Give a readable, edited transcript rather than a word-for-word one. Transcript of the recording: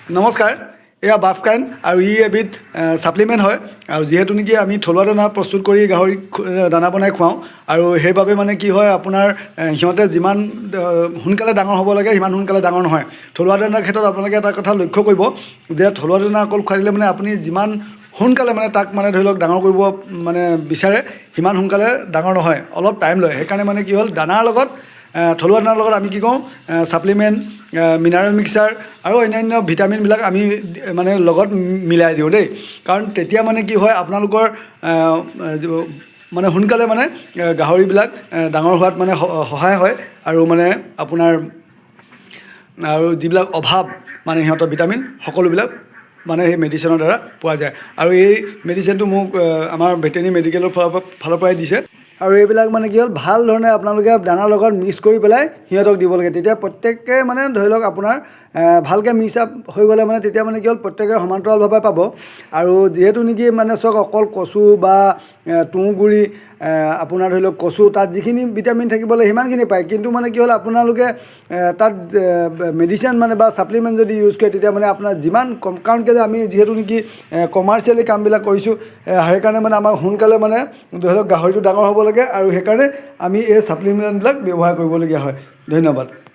নমস্কাৰ এয়া বাফকাইন আৰু এবিধ সাপ্লিমেণ্ট হয় আৰু যেহেতু নেকি আমি থলুৱা দানা প্ৰস্তুত কৰি গাহৰিক দানা বনাই খুৱাওঁ আৰু সেইবাবে মানে কি হয় আপোনাৰ সিহঁতে যিমান সোনকালে ডাঙৰ হ'ব লাগে সিমান সোনকালে ডাঙৰ নহয় থলুৱা দানাৰ ক্ষেত্ৰত আপোনালোকে এটা কথা লক্ষ্য কৰিব যে থলুৱা দানা অকল খুৱাই দিলে মানে আপুনি যিমান সোনকালে মানে তাক মানে ধৰি লওক ডাঙৰ কৰিব মানে বিচাৰে সিমান সোনকালে ডাঙৰ নহয় অলপ টাইম লয় সেইকাৰণে মানে কি হ'ল দানাৰ লগত থলুৱা দানাৰ লগত আমি কি কওঁ ছাপ্লিমেণ্ট মিনাৰেল মিক্সাৰ আৰু অন্যান্য ভিটামিনবিলাক আমি মানে লগত মিলাই দিওঁ দেই কাৰণ তেতিয়া মানে কি হয় আপোনালোকৰ মানে সোনকালে মানে গাহৰিবিলাক ডাঙৰ হোৱাত মানে সহায় হয় আৰু মানে আপোনাৰ আৰু যিবিলাক অভাৱ মানে সিহঁতৰ ভিটামিন সকলোবিলাক মানে সেই মেডিচিনৰ দ্বাৰা পোৱা যায় আৰু এই মেডিচিনটো মোক আমাৰ ভেটেৰিনেৰী মেডিকেলৰ ফালৰ পৰাই দিছে আৰু এইবিলাক মানে কি হ'ল ভাল ধৰণে আপোনালোকে দানাৰ লগত মিক্স কৰি পেলাই সিহঁতক দিব লাগে তেতিয়া প্ৰত্যেকে মানে ধৰি লওক আপোনাৰ ভালকৈ মিক্স আপ হৈ গ'লে মানে তেতিয়া মানে কি হ'ল প্ৰত্যেকে সমান্তৰালভাৱে পাব আৰু যিহেতু নেকি মানে চাওক অকল কচু বা তুঁহগুৰি আপোনাৰ ধৰি লওক কচু তাত যিখিনি ভিটামিন থাকিব লাগে সিমানখিনি পায় কিন্তু মানে কি হ'ল আপোনালোকে তাত মেডিচিন মানে বা ছাপ্লিমেণ্ট যদি ইউজ কৰে তেতিয়া মানে আপোনাৰ যিমান কম কাৰণ কেলৈ আমি যিহেতু নেকি কমাৰ্চিয়েলি কামবিলাক কৰিছোঁ সেইকাৰণে মানে আমাৰ সোনকালে মানে ধৰি লওক গাহৰিটো ডাঙৰ হ'ব লাগে আৰু সেইকাৰণে আমি এই ছাপ্লিমেণ্টবিলাক ব্যৱহাৰ কৰিবলগীয়া হয় ধন্যবাদ